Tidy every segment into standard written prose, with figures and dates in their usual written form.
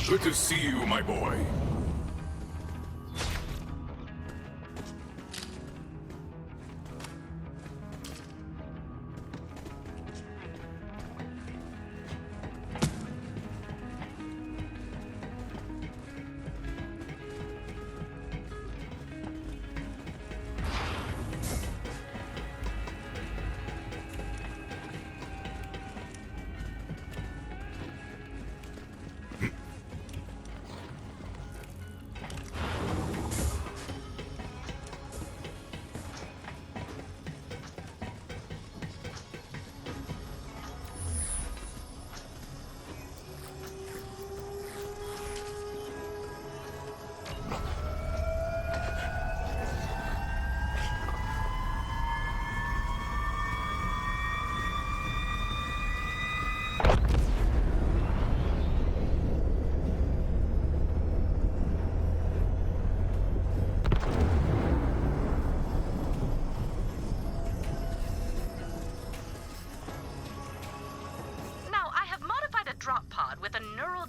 Good to see you, my boy.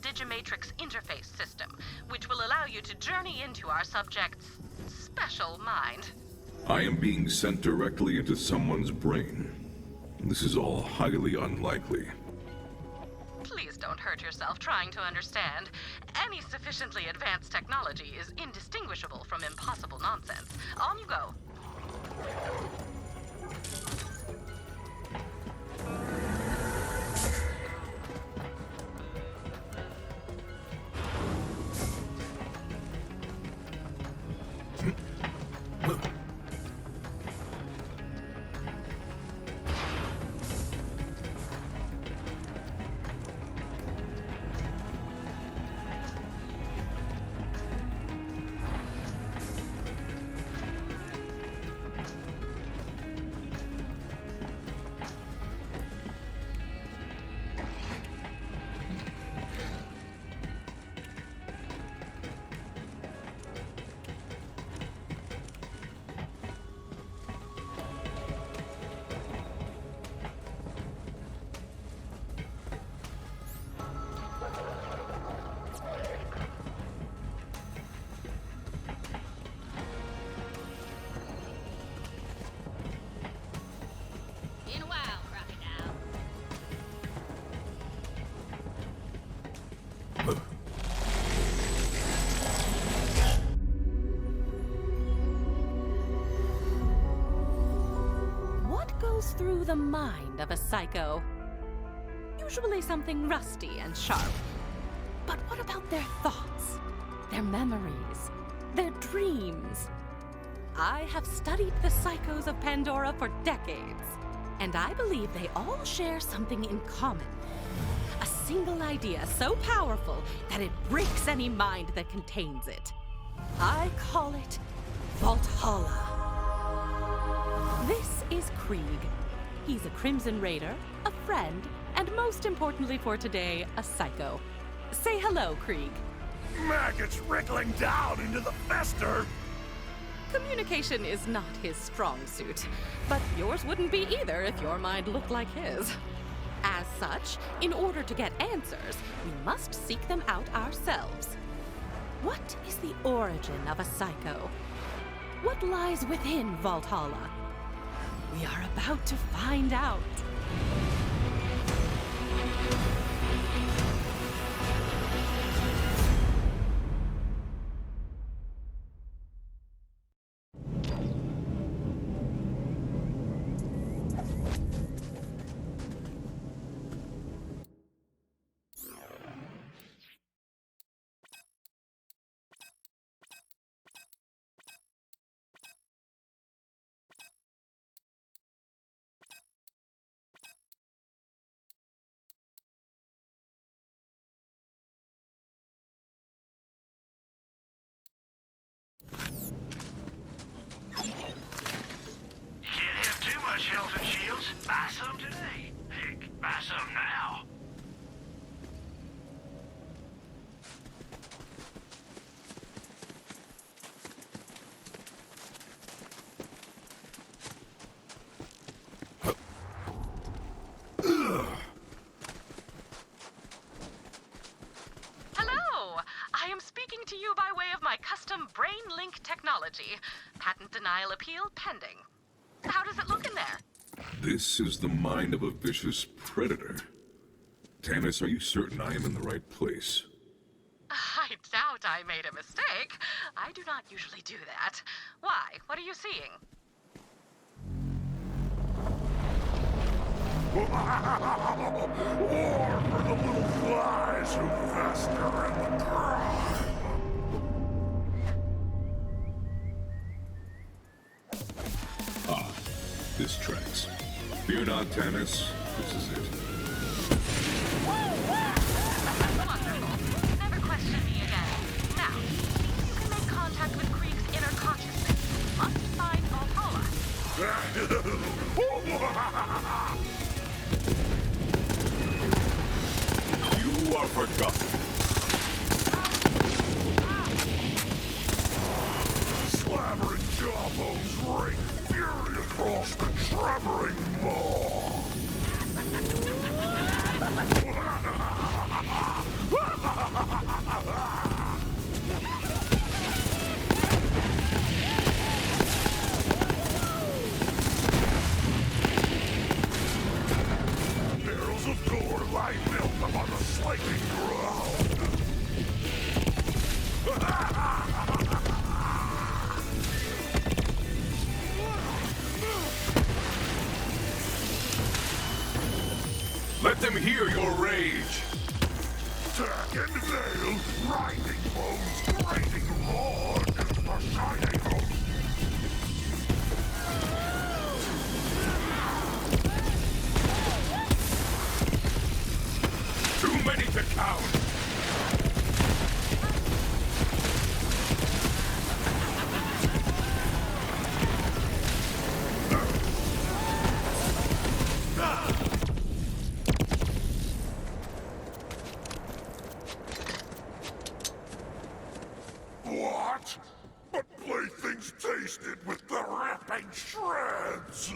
Digimatrix interface system, which will allow you to journey into our subject's special mind. I am being sent directly into someone's brain. This is all highly unlikely. Please don't hurt yourself trying to understand. Any sufficiently advanced technology is indistinguishable from impossible nonsense. On you go. Through the mind of a psycho. Usually something rusty and sharp. But what about their thoughts, their memories, their dreams? I have studied the psychos of Pandora for decades, and I believe they all share something in common. A single idea so powerful that it breaks any mind that contains it. I call it Valhalla. This is Krieg. He's a Crimson Raider, a friend, and most importantly for today, a psycho. Say hello, Krieg. Maggots wriggling down into the fester! Communication is not his strong suit, but yours wouldn't be either if your mind looked like his. As such, in order to get answers, we must seek them out ourselves. What is the origin of a psycho? What lies within Valhalla? We are about to find out. Health and shields. Buy some today. Heck, buy some now. Hello! quantum brain link technology. Patent denial appeal pending. How does it look in there? This is the mind of a vicious predator. Tannis, are you certain I am in the right place? I doubt I made a mistake. I do not usually do that. Why? What are you seeing? War for the little flies who fester in the grime. Ah, this tracks. Fear not, Tannis. This is it. Wonderful. Never question me again. Now, you can make contact with Krieg's inner consciousness. Must find Valhalla. You are forgotten. Slammering jawbones ring fury across the trembling maw. Barrels of gore lie built upon the slaking ground. Let them hear your rage. Tack and nail, grinding bones, grating rod, the shining host. Too many to count. What? But playthings tasted with the ripping shreds!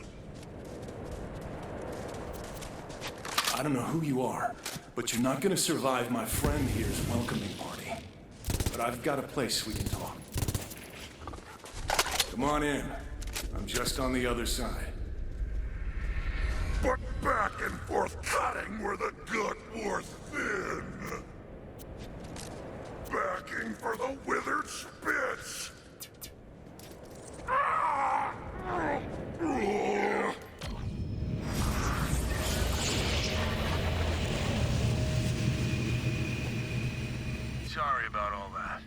I don't know who you are, but you're not gonna survive my friend here's welcoming party. But I've got a place we can talk. Come on in. I'm just on the other side. But back and forth cutting where the gut wore thin. Backing for the withered spits. Ah! Sorry about all that.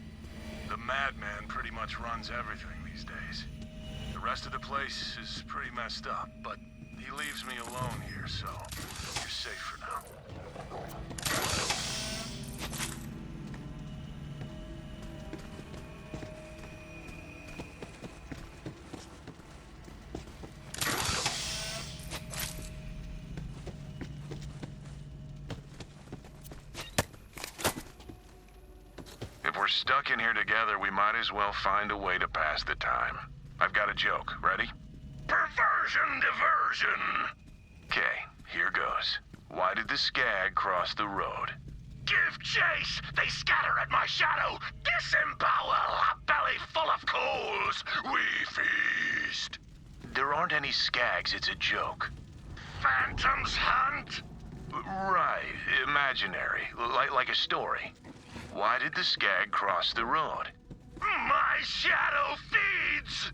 The madman pretty much runs everything these days. The rest of the place is pretty messed up, but he leaves me alone here, so you're safe for now. If we're stuck in here together, we might as well find a way to pass the time. I've got a joke. Ready? Perversion diversion! Okay, here goes. Why did the skag cross the road? Give chase! They scatter at my shadow! Disembowel! A belly full of coals! We feast! There aren't any skags, it's a joke. Phantoms hunt! Right, imaginary, like a story. Why did the skag cross the road? My shadow feeds!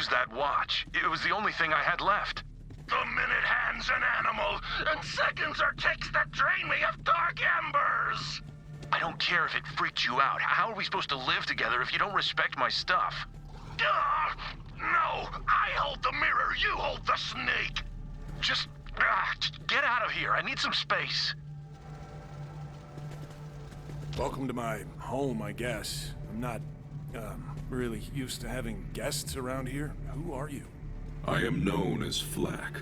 use that watch. It was the only thing I had left. The minute hand's an animal, and seconds are ticks that drain me of dark embers! I don't care if it freaked you out. How are we supposed to live together if you don't respect my stuff? No, I hold the mirror, you hold the snake! Just get out of here. I need some space. Welcome to my home, I guess. I'm not, really used to having guests around here. Who are you? I am known as Flack.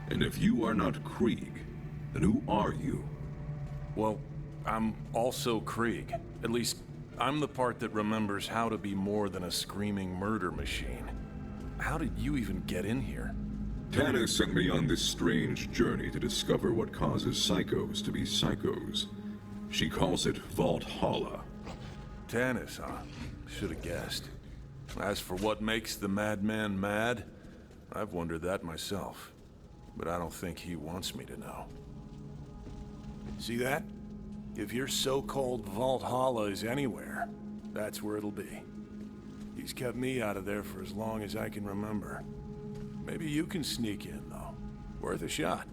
And if you are not Krieg, then who are you? Well, I'm also Krieg. At least, I'm the part that remembers how to be more than a screaming murder machine. How did you even get in here? Tannis sent me on this strange journey to discover what causes psychos to be psychos. She calls it Valhalla. Tannis, huh? Should've guessed. As for what makes the madman mad, I've wondered that myself. But I don't think he wants me to know. See that? If your so-called Valhalla is anywhere, that's where it'll be. He's kept me out of there for as long as I can remember. Maybe you can sneak in, though. Worth a shot.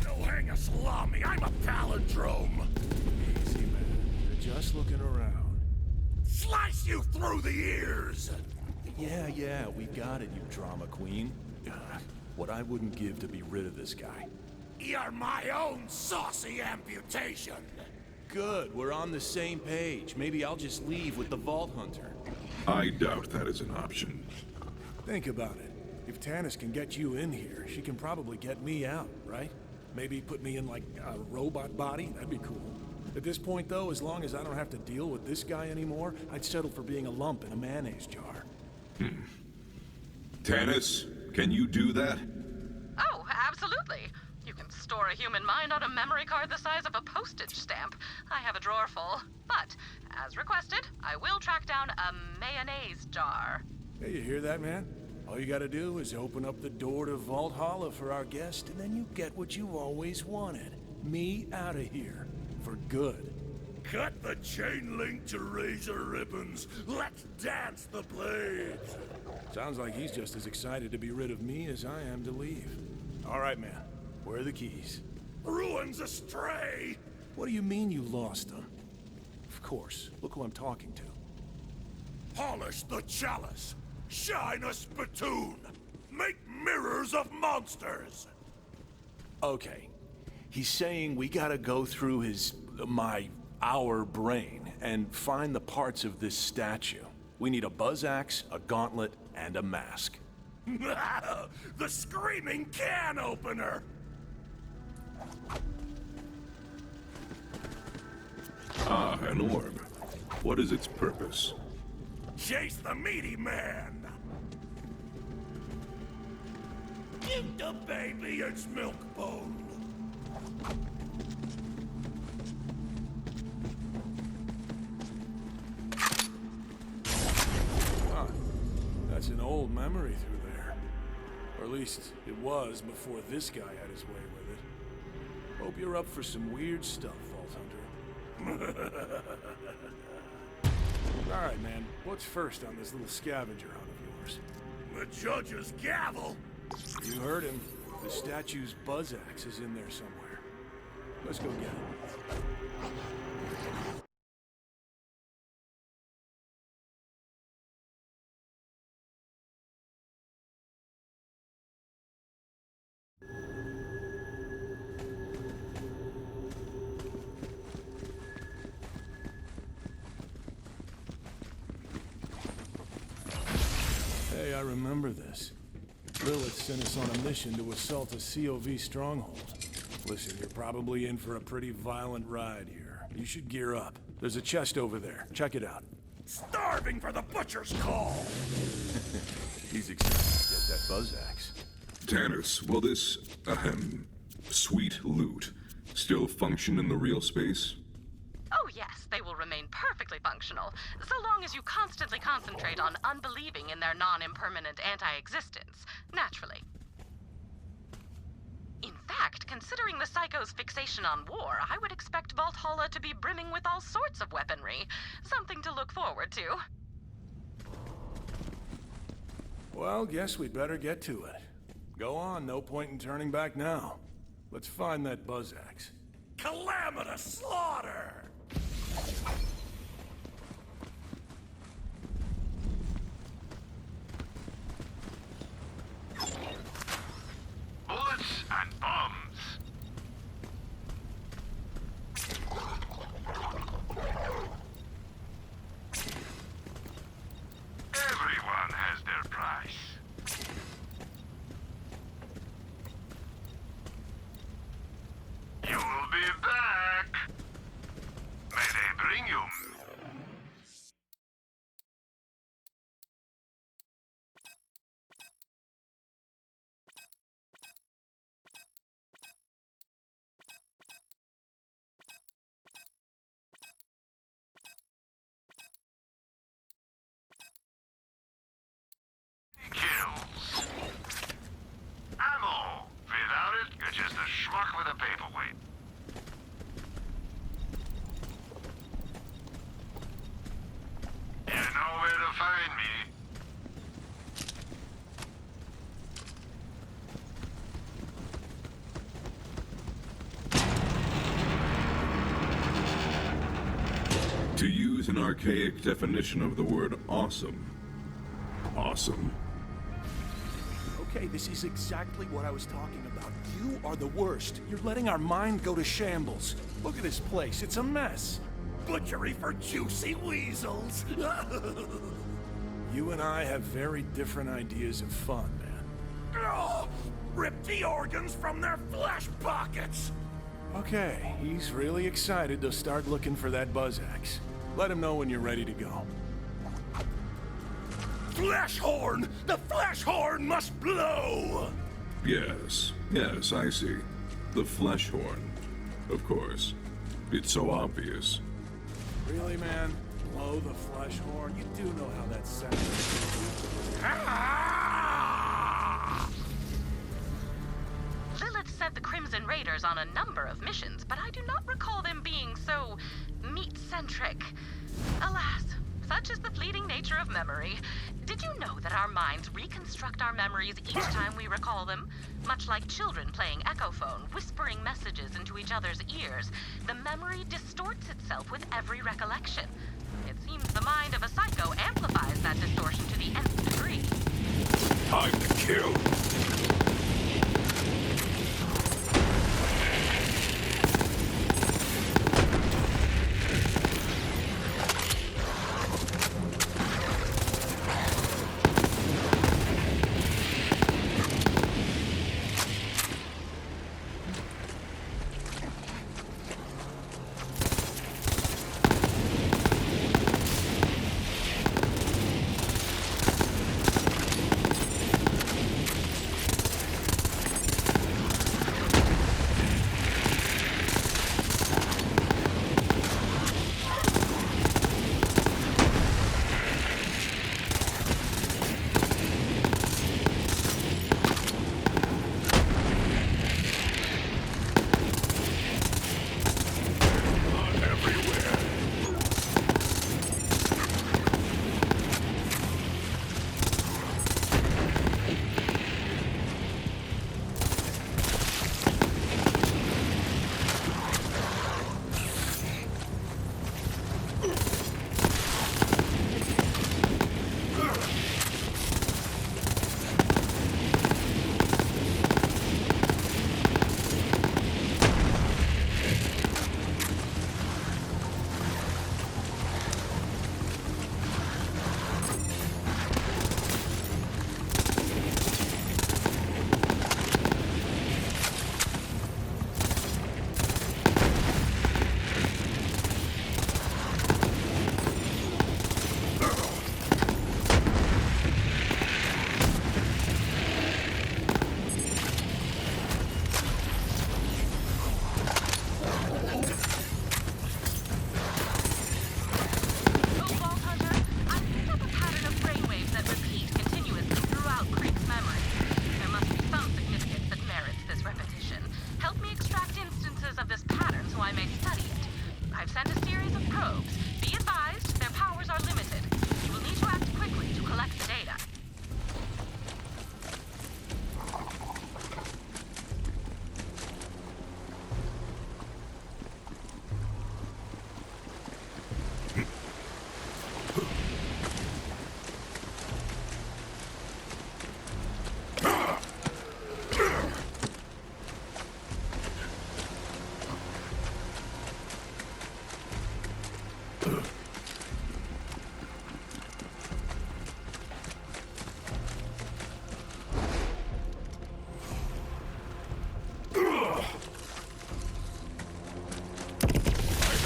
No hang a salami, I'm a palindrome! Easy, man. You're just looking around. Slice you through the ears! Yeah, we got it, you drama queen. What I wouldn't give to be rid of this guy. You're my own saucy amputation! Good, we're on the same page. Maybe I'll just leave with the Vault Hunter. I doubt that is an option. Think about it. If Tannis can get you in here, she can probably get me out, right? Maybe put me in, like, a robot body? That'd be cool. At this point, though, as long as I don't have to deal with this guy anymore, I'd settle for being a lump in a mayonnaise jar. Tannis, can you do that? Oh, absolutely. You can store a human mind on a memory card the size of a postage stamp. I have a drawer full. But, as requested, I will track down a mayonnaise jar. Hey, you hear that, man? All you gotta do is open up the door to Valhalla for our guest, and then you get what you've always wanted. Me out of here. For good. Cut the chain link to razor ribbons. Let's dance the blades. Sounds like he's just as excited to be rid of me as I am to leave. All right, man. Where are the keys? Ruins astray. What do you mean you lost them? Of course. Look who I'm talking to. Polish the chalice. Shine a spittoon. Make mirrors of monsters. Okay. He's saying we gotta go through our brain and find the parts of this statue. We need a buzz axe, a gauntlet, and a mask. The screaming can opener. Ah, an orb. What is its purpose? Chase the meaty man. Give the baby its milk bone. Huh. That's an old memory through there. Or at least it was before this guy had his way with it. Hope you're up for some weird stuff, Vault Hunter. All right, man. What's first on this little scavenger hunt of yours? The judge's gavel. You heard him. The statue's buzz axe is in there somewhere. Let's go get it. Hey, I remember this. Lilith sent us on a mission to assault a COV stronghold. Listen, you're probably in for a pretty violent ride here. You should gear up. There's a chest over there. Check it out. Starving for the butcher's call. He's excited to get that buzz axe. Tannis, will this, sweet loot still function in the real space? Oh yes, they will remain perfectly functional, so long as you constantly concentrate on unbelieving in their non-impermanent anti-existence, naturally. In fact, consider Considering the Psycho's fixation on war, I would expect Valhalla to be brimming with all sorts of weaponry. Something to look forward to. Well, guess we'd better get to it. Go on, no point in turning back now. Let's find that buzz axe. Calamitous slaughter! Bullets and bombs. Everyone has their price. You will be back. May they bring you. Kills. Ammo. Without it, you're just a schmuck with a paperweight. You know where to find me. To use an archaic definition of the word awesome. Awesome. Okay, this is exactly what I was talking about. You are the worst. You're letting our mind go to shambles. Look at this place. It's a mess. Butchery for juicy weasels. You and I have very different ideas of fun, man. Oh, rip the organs from their flesh pockets. Okay, he's really excited to start looking for that buzz axe. Let him know when you're ready to go. Flesh horn! The flesh horn must blow! Yes, I see. The flesh horn. Of course. It's so obvious. Really, man? Blow the flesh horn? You do know how that sounds. Ah! Lilith sent the Crimson Raiders on a number of missions, but I do not recall them being so meat-centric. Alas, such is the fleeting nature of memory. Did you know that our minds reconstruct our memories each time we recall them? Much like children playing Echophone, whispering messages into each other's ears, the memory distorts itself with every recollection. It seems the mind of a psycho amplifies that distortion to the nth degree. Time to kill!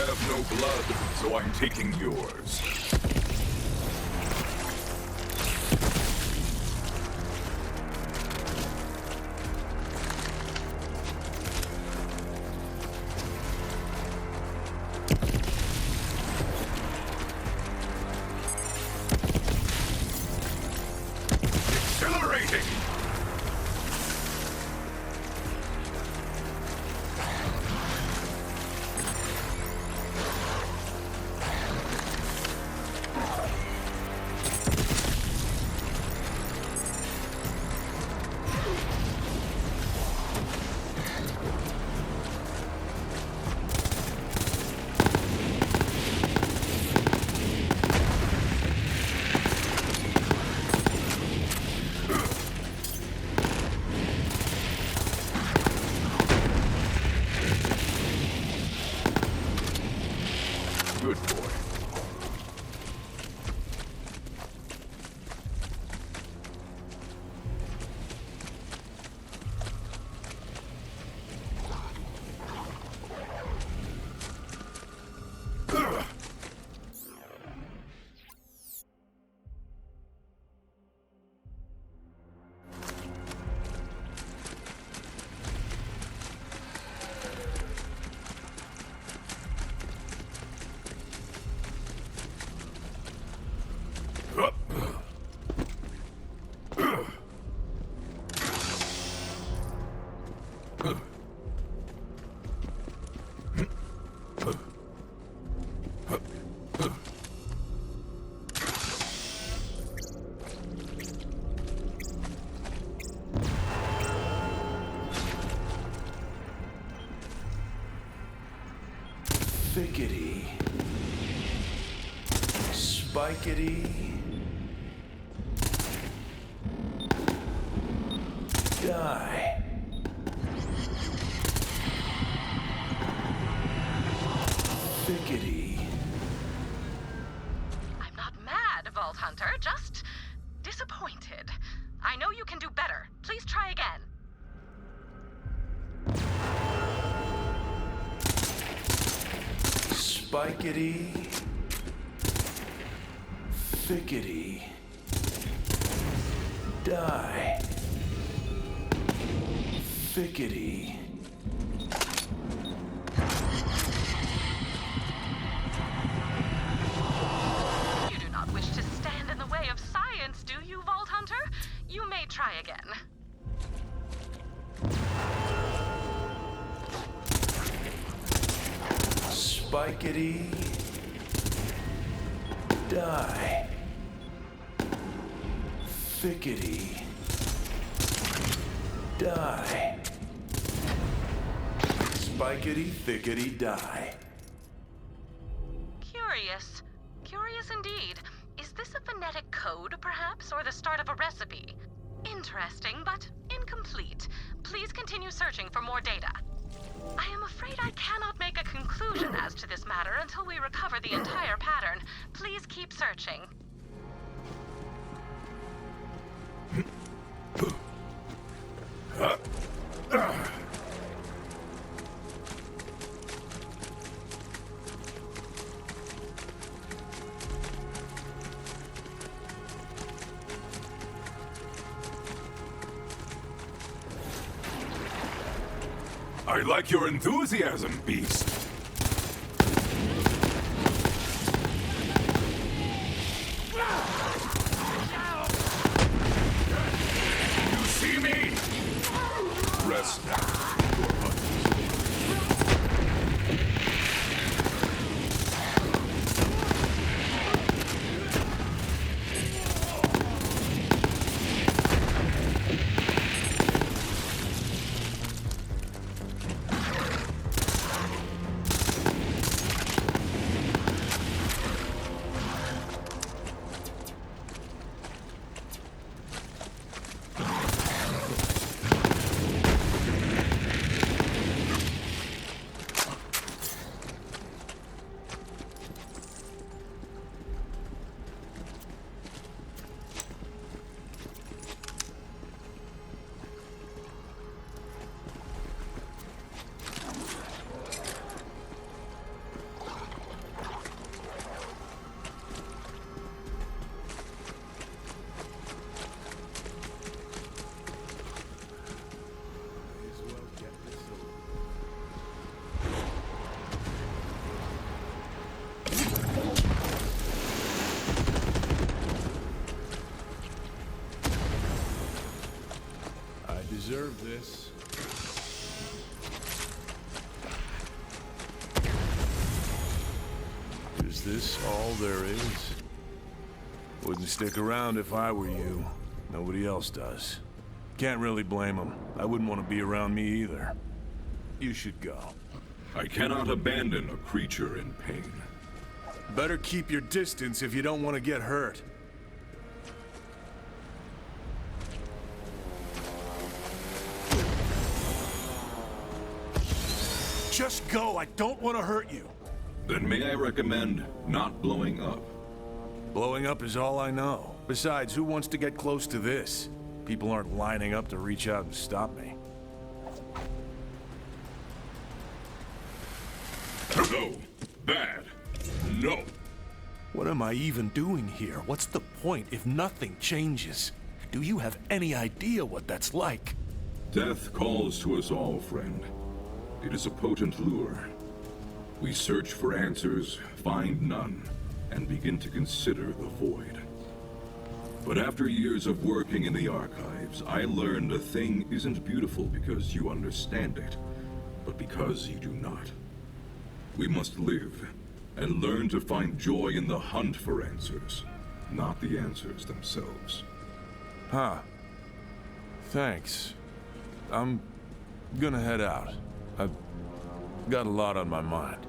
have no blood, so I'm taking yours. Accelerating! Good boy. Thickety. Spikety. Die. Thickety. I'm not mad, Vault Hunter, just disappointed. I know you can do better. Please try again. Spikety. Thickety. Die. Thickety. You do not wish to stand in the way of science, do you, Vault Hunter? You may try again. Spikety. Die. Thickety. Die. Spikety, thickety, die. Curious. Curious indeed. Is this a phonetic code, perhaps, or the start of a recipe? Interesting, but incomplete. Please continue searching for more data. I am afraid I cannot make a conclusion as to this matter until we recover the entire pattern. Please keep searching. I like your enthusiasm, beast. You see me? Rest now. of this. Is this all there is? Wouldn't stick around if I were you. Nobody else does. Can't really blame them. I wouldn't want to be around me either. You should go. I cannot abandon a creature in pain. Better keep your distance if you don't want to get hurt. Just go. I don't want to hurt you. Then may I recommend not blowing up? Blowing up is all I know. Besides, who wants to get close to this? People aren't lining up to reach out and stop me. No. Bad. No. What am I even doing here? What's the point if nothing changes? Do you have any idea what that's like? Death calls to us all, friend. It is a potent lure. We search for answers, find none, and begin to consider the void. But after years of working in the archives, I learned a thing isn't beautiful because you understand it, but because you do not. We must live, and learn to find joy in the hunt for answers, not the answers themselves. Huh. Thanks. I'm gonna head out. I've got a lot on my mind.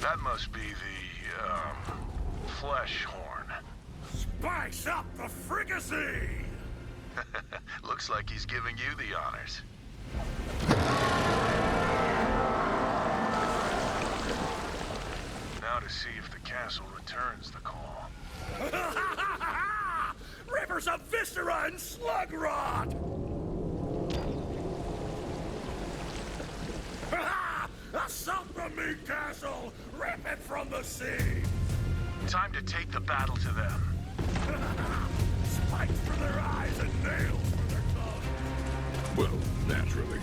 That must be the, flesh horn. Spice up the fricassee! Looks like he's giving you the honors. Now to see if the castle returns the call. Rivers of viscera and slug rot! Assault the meat castle! Rip it from the sea! Time to take the battle to them. Spikes for their eyes and nails for their tongues! Well, naturally.